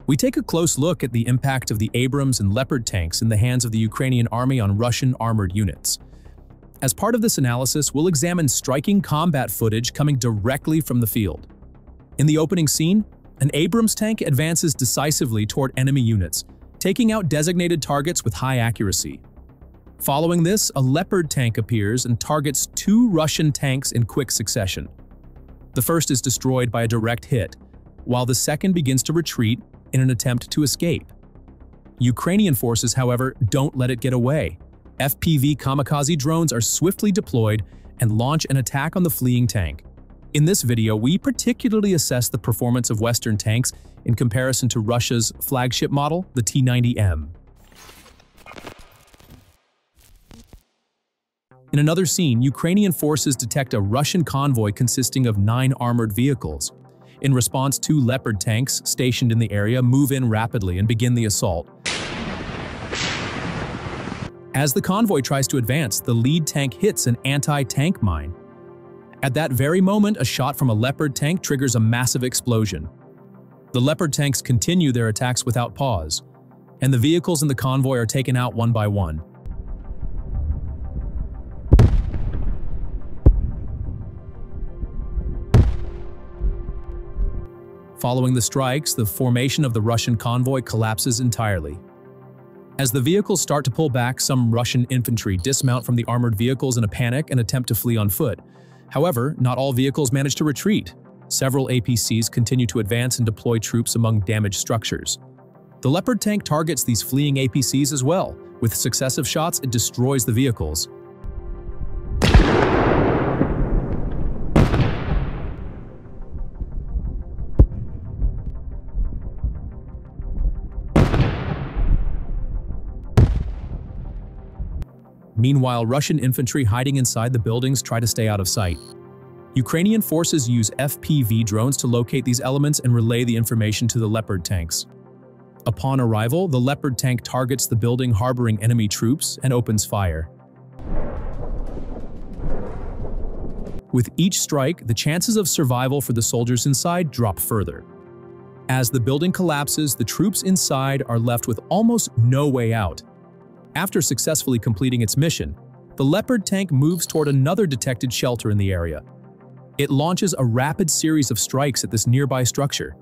We take a close look at the impact of the Abrams and Leopard tanks in the hands of the Ukrainian army on Russian armored units. As part of this analysis, we'll examine striking combat footage coming directly from the field. In the opening scene, an Abrams tank advances decisively toward enemy units, taking out designated targets with high accuracy. Following this, a Leopard tank appears and targets two Russian tanks in quick succession. The first is destroyed by a direct hit, while the second begins to retreat in an attempt to escape. Ukrainian forces, however, don't let it get away. FPV kamikaze drones are swiftly deployed and launch an attack on the fleeing tank. In this video, we particularly assess the performance of Western tanks in comparison to Russia's flagship model, the T-90M. In another scene, Ukrainian forces detect a Russian convoy consisting of 9 armored vehicles. In response, 2 Leopard tanks stationed in the area move in rapidly and begin the assault. As the convoy tries to advance, the lead tank hits an anti-tank mine. At that very moment, a shot from a Leopard tank triggers a massive explosion. The Leopard tanks continue their attacks without pause, and the vehicles in the convoy are taken out one by one. Following the strikes, the formation of the Russian convoy collapses entirely. As the vehicles start to pull back, some Russian infantry dismount from the armored vehicles in a panic and attempt to flee on foot. However, not all vehicles manage to retreat. Several APCs continue to advance and deploy troops among damaged structures. The Leopard tank targets these fleeing APCs as well. With successive shots, it destroys the vehicles. Meanwhile, Russian infantry hiding inside the buildings try to stay out of sight. Ukrainian forces use FPV drones to locate these elements and relay the information to the Leopard tanks. Upon arrival, the Leopard tank targets the building harboring enemy troops and opens fire. With each strike, the chances of survival for the soldiers inside drop further. As the building collapses, the troops inside are left with almost no way out. After successfully completing its mission, the Leopard tank moves toward another detected shelter in the area. It launches a rapid series of strikes at this nearby structure.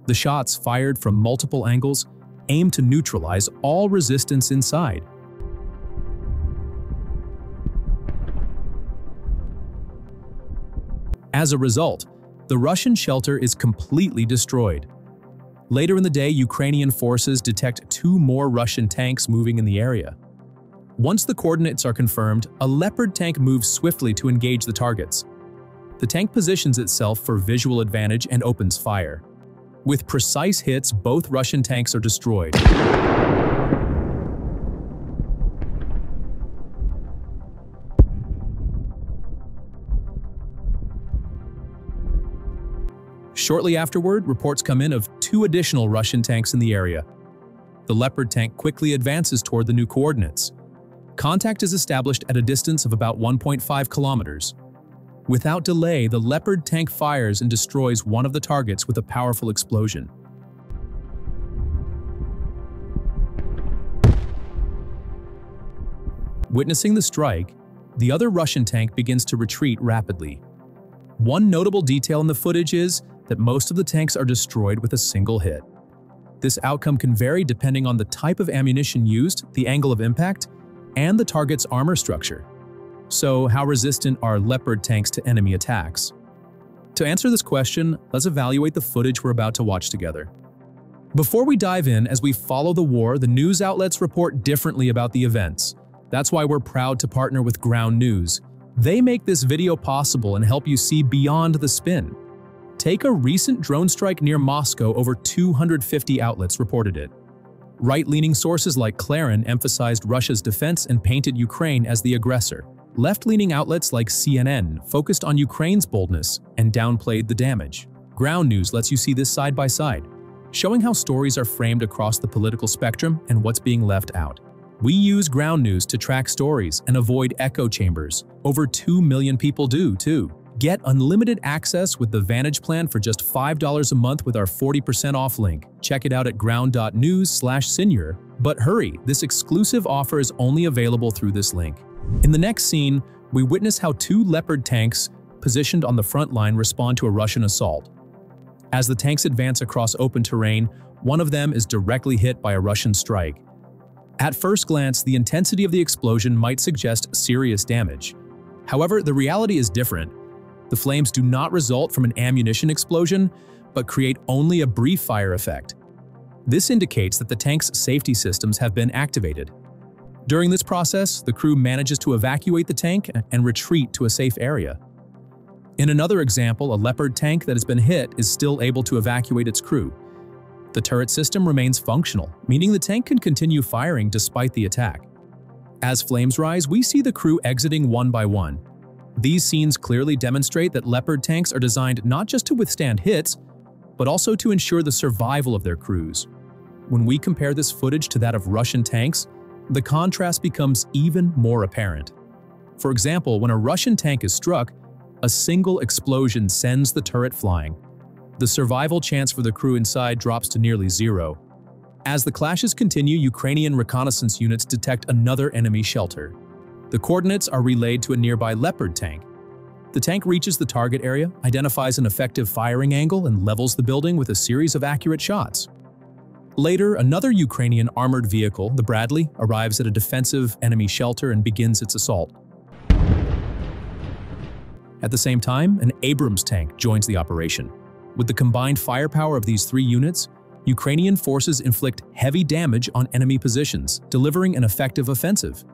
The shots, fired from multiple angles, aim to neutralize all resistance inside. As a result, the Russian shelter is completely destroyed. Later in the day, Ukrainian forces detect 2 more Russian tanks moving in the area. Once the coordinates are confirmed, a Leopard tank moves swiftly to engage the targets. The tank positions itself for visual advantage and opens fire. With precise hits, both Russian tanks are destroyed. Shortly afterward, reports come in of 2 additional Russian tanks in the area. The Leopard tank quickly advances toward the new coordinates. Contact is established at a distance of about 1.5 kilometers. Without delay, the Leopard tank fires and destroys one of the targets with a powerful explosion. Witnessing the strike, the other Russian tank begins to retreat rapidly. One notable detail in the footage is that most of the tanks are destroyed with a single hit. This outcome can vary depending on the type of ammunition used, the angle of impact, and the target's armor structure. So, how resistant are Leopard tanks to enemy attacks? To answer this question, let's evaluate the footage we're about to watch together. Before we dive in, as we follow the war, the news outlets report differently about the events. That's why we're proud to partner with Ground News. They make this video possible and help you see beyond the spin. Take a recent drone strike near Moscow. Over 250 outlets reported it. Right-leaning sources like Clarin emphasized Russia's defense and painted Ukraine as the aggressor. Left-leaning outlets like CNN focused on Ukraine's boldness and downplayed the damage. Ground News lets you see this side by side, showing how stories are framed across the political spectrum and what's being left out. We use Ground News to track stories and avoid echo chambers. Over 2 million people do, too. Get unlimited access with the Vantage plan for just $5 a month with our 40% off link. Check it out at ground.news/Sinyor. But hurry, this exclusive offer is only available through this link. In the next scene, we witness how two Leopard tanks positioned on the front line respond to a Russian assault. As the tanks advance across open terrain, one of them is directly hit by a Russian strike. At first glance, the intensity of the explosion might suggest serious damage. However, the reality is different. The flames do not result from an ammunition explosion, but create only a brief fire effect. This indicates that the tank's safety systems have been activated. During this process, the crew manages to evacuate the tank and retreat to a safe area. In another example, a Leopard tank that has been hit is still able to evacuate its crew. The turret system remains functional, meaning the tank can continue firing despite the attack. As flames rise, we see the crew exiting one by one. These scenes clearly demonstrate that Leopard tanks are designed not just to withstand hits, but also to ensure the survival of their crews. When we compare this footage to that of Russian tanks, the contrast becomes even more apparent. For example, when a Russian tank is struck, a single explosion sends the turret flying. The survival chance for the crew inside drops to nearly zero. As the clashes continue, Ukrainian reconnaissance units detect another enemy shelter. The coordinates are relayed to a nearby Leopard tank. The tank reaches the target area, identifies an effective firing angle, and levels the building with a series of accurate shots. Later, another Ukrainian armored vehicle, the Bradley, arrives at a defensive enemy shelter and begins its assault. At the same time, an Abrams tank joins the operation. With the combined firepower of these three units, Ukrainian forces inflict heavy damage on enemy positions, delivering an effective offensive.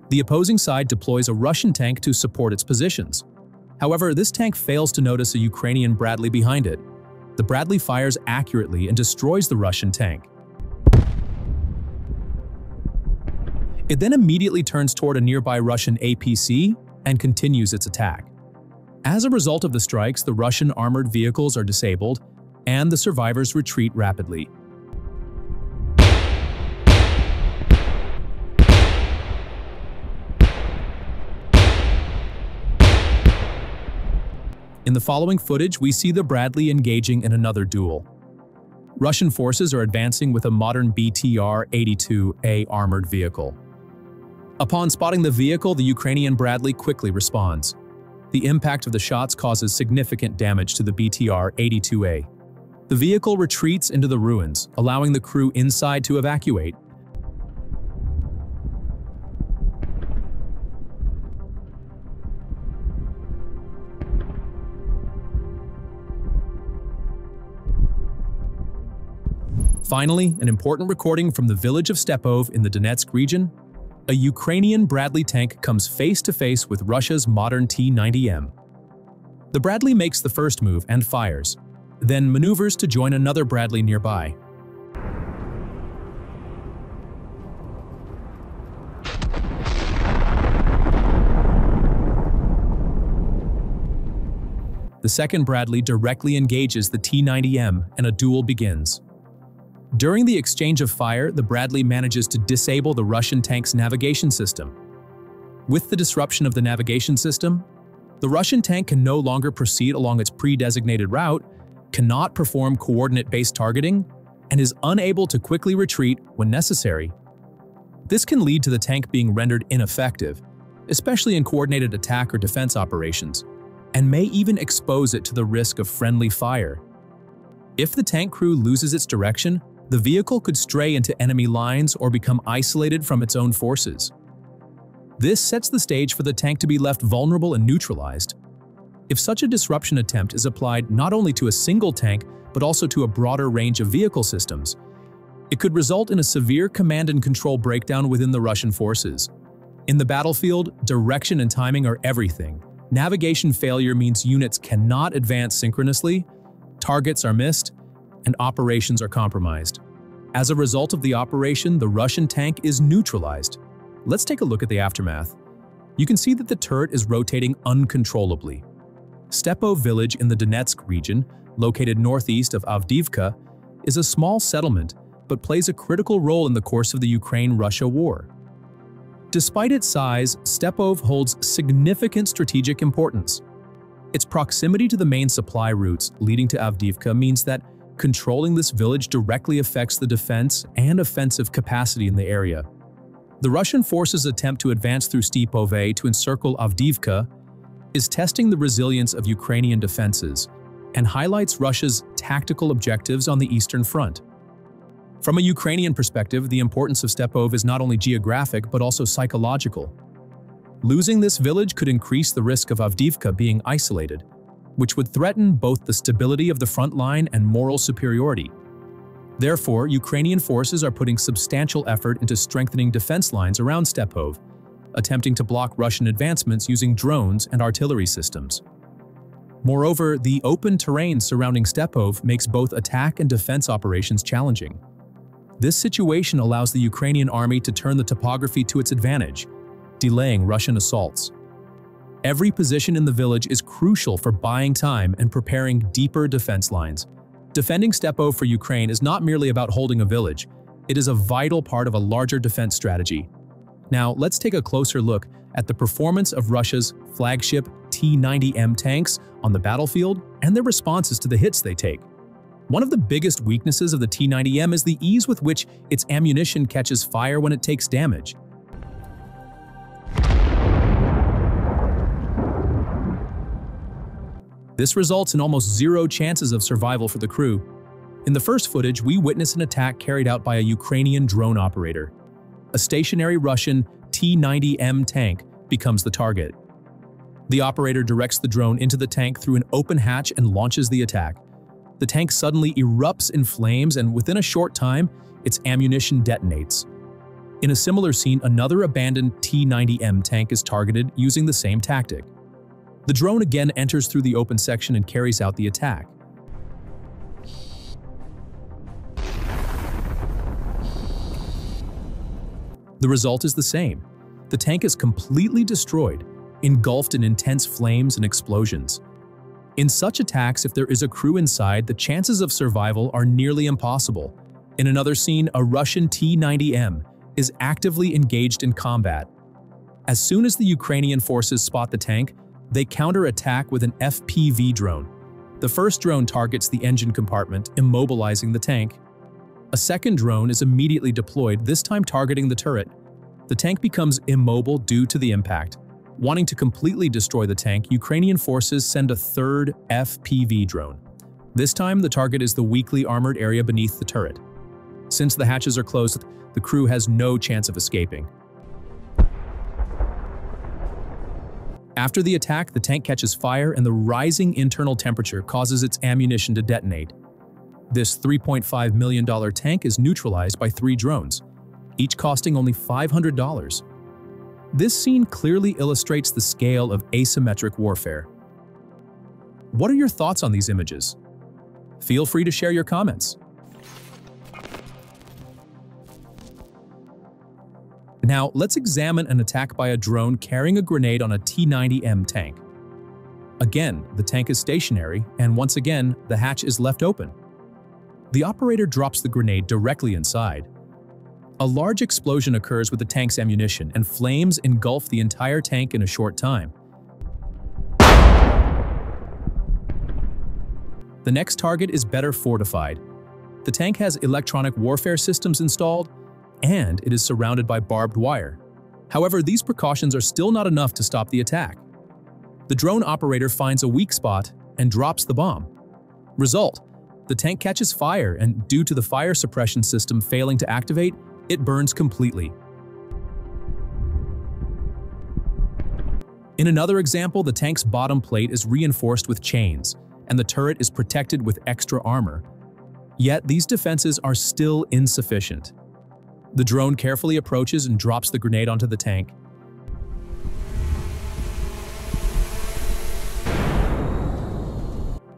The opposing side deploys a Russian tank to support its positions. However, this tank fails to notice a Ukrainian Bradley behind it. The Bradley fires accurately and destroys the Russian tank. It then immediately turns toward a nearby Russian APC and continues its attack. As a result of the strikes, the Russian armored vehicles are disabled, and the survivors retreat rapidly. In the following footage, we see the Bradley engaging in another duel. Russian forces are advancing with a modern BTR-82A armored vehicle. Upon spotting the vehicle, the Ukrainian Bradley quickly responds. The impact of the shots causes significant damage to the BTR-82A. The vehicle retreats into the ruins, allowing the crew inside to evacuate. Finally, an important recording from the village of Stepov in the Donetsk region. A Ukrainian Bradley tank comes face-to-face with Russia's modern T-90M. The Bradley makes the first move and fires, then maneuvers to join another Bradley nearby. The second Bradley directly engages the T-90M and a duel begins. During the exchange of fire, the Bradley manages to disable the Russian tank's navigation system. With the disruption of the navigation system, the Russian tank can no longer proceed along its pre-designated route, cannot perform coordinate-based targeting, and is unable to quickly retreat when necessary. This can lead to the tank being rendered ineffective, especially in coordinated attack or defense operations, and may even expose it to the risk of friendly fire. If the tank crew loses its direction, the vehicle could stray into enemy lines or become isolated from its own forces. This sets the stage for the tank to be left vulnerable and neutralized. If such a disruption attempt is applied not only to a single tank, but also to a broader range of vehicle systems, it could result in a severe command and control breakdown within the Russian forces. In the battlefield, direction and timing are everything. Navigation failure means units cannot advance synchronously, targets are missed, and operations are compromised. As a result of the operation, the Russian tank is neutralized. Let's take a look at the aftermath. You can see that the turret is rotating uncontrollably. Stepov village in the Donetsk region, located northeast of Avdiivka, is a small settlement but plays a critical role in the course of the Ukraine-Russia war. Despite its size, Stepov holds significant strategic importance. Its proximity to the main supply routes leading to Avdiivka means that controlling this village directly affects the defense and offensive capacity in the area. The Russian forces' attempt to advance through Stepove to encircle Avdiivka is testing the resilience of Ukrainian defenses and highlights Russia's tactical objectives on the Eastern Front. From a Ukrainian perspective, the importance of Stepov is not only geographic but also psychological. Losing this village could increase the risk of Avdiivka being isolated, which would threaten both the stability of the front line and moral superiority. Therefore, Ukrainian forces are putting substantial effort into strengthening defense lines around Stepov, attempting to block Russian advancements using drones and artillery systems. Moreover, the open terrain surrounding Stepov makes both attack and defense operations challenging. This situation allows the Ukrainian army to turn the topography to its advantage, delaying Russian assaults. Every position in the village is crucial for buying time and preparing deeper defense lines. Defending Stepov for Ukraine is not merely about holding a village, it is a vital part of a larger defense strategy. Now, let's take a closer look at the performance of Russia's flagship T-90M tanks on the battlefield and their responses to the hits they take. One of the biggest weaknesses of the T-90M is the ease with which its ammunition catches fire when it takes damage. This results in almost zero chances of survival for the crew. In the first footage, we witness an attack carried out by a Ukrainian drone operator. A stationary Russian T-90M tank becomes the target. The operator directs the drone into the tank through an open hatch and launches the attack. The tank suddenly erupts in flames, and within a short time, its ammunition detonates. In a similar scene, another abandoned T-90M tank is targeted using the same tactic. The drone again enters through the open section and carries out the attack. The result is the same. The tank is completely destroyed, engulfed in intense flames and explosions. In such attacks, if there is a crew inside, the chances of survival are nearly impossible. In another scene, a Russian T-90M is actively engaged in combat. As soon as the Ukrainian forces spot the tank, they counterattack with an FPV drone. The first drone targets the engine compartment, immobilizing the tank. A second drone is immediately deployed, this time targeting the turret. The tank becomes immobile due to the impact. Wanting to completely destroy the tank, Ukrainian forces send a third FPV drone. This time, the target is the weakly armored area beneath the turret. Since the hatches are closed, the crew has no chance of escaping. After the attack, the tank catches fire and the rising internal temperature causes its ammunition to detonate. This $3.5 million tank is neutralized by 3 drones, each costing only $500. This scene clearly illustrates the scale of asymmetric warfare. What are your thoughts on these images? Feel free to share your comments. Now, let's examine an attack by a drone carrying a grenade on a T-90M tank. Again, the tank is stationary, and once again, the hatch is left open. The operator drops the grenade directly inside. A large explosion occurs with the tank's ammunition, and flames engulf the entire tank in a short time. The next target is better fortified. The tank has electronic warfare systems installed, and it is surrounded by barbed wire. However, these precautions are still not enough to stop the attack. The drone operator finds a weak spot and drops the bomb. Result: the tank catches fire, and due to the fire suppression system failing to activate, it burns completely. In another example, the tank's bottom plate is reinforced with chains, and the turret is protected with extra armor. Yet these defenses are still insufficient. The drone carefully approaches and drops the grenade onto the tank.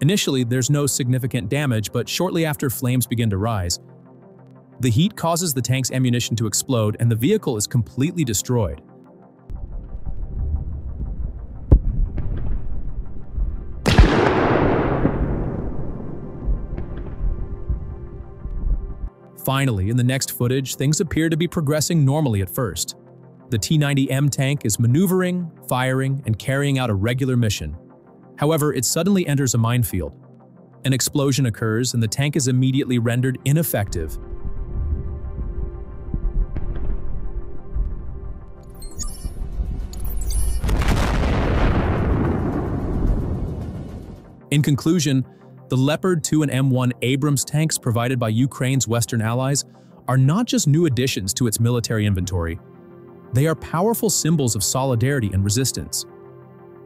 Initially, there's no significant damage, but shortly after, flames begin to rise. The heat causes the tank's ammunition to explode, and the vehicle is completely destroyed. Finally, in the next footage, things appear to be progressing normally at first. The T-90M tank is maneuvering, firing, and carrying out a regular mission. However, it suddenly enters a minefield. An explosion occurs and the tank is immediately rendered ineffective. In conclusion, the Leopard 2 and M1 Abrams tanks provided by Ukraine's Western allies are not just new additions to its military inventory. They are powerful symbols of solidarity and resistance.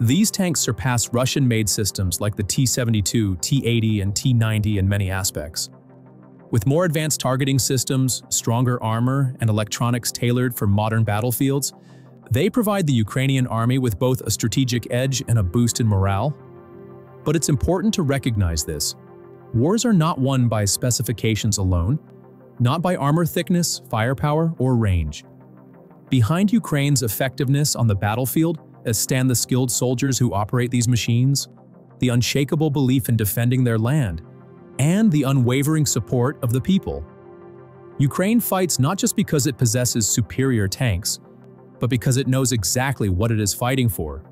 These tanks surpass Russian-made systems like the T-72, T-80, and T-90 in many aspects. With more advanced targeting systems, stronger armor, and electronics tailored for modern battlefields, they provide the Ukrainian army with both a strategic edge and a boost in morale. But it's important to recognize this. Wars are not won by specifications alone, not by armor thickness, firepower, or range. Behind Ukraine's effectiveness on the battlefield stand the skilled soldiers who operate these machines, the unshakable belief in defending their land, and the unwavering support of the people. Ukraine fights not just because it possesses superior tanks, but because it knows exactly what it is fighting for.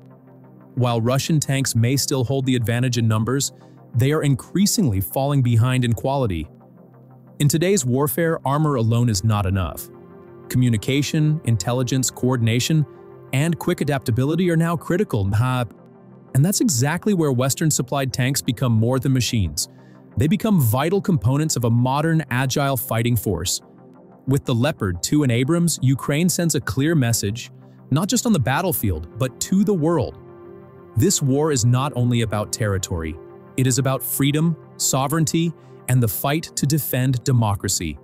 While Russian tanks may still hold the advantage in numbers, they are increasingly falling behind in quality. In today's warfare, armor alone is not enough. Communication, intelligence, coordination, and quick adaptability are now critical. And that's exactly where Western-supplied tanks become more than machines. They become vital components of a modern, agile fighting force. With the Leopard 2 and Abrams, Ukraine sends a clear message, not just on the battlefield, but to the world. This war is not only about territory. It is about freedom, sovereignty, and the fight to defend democracy.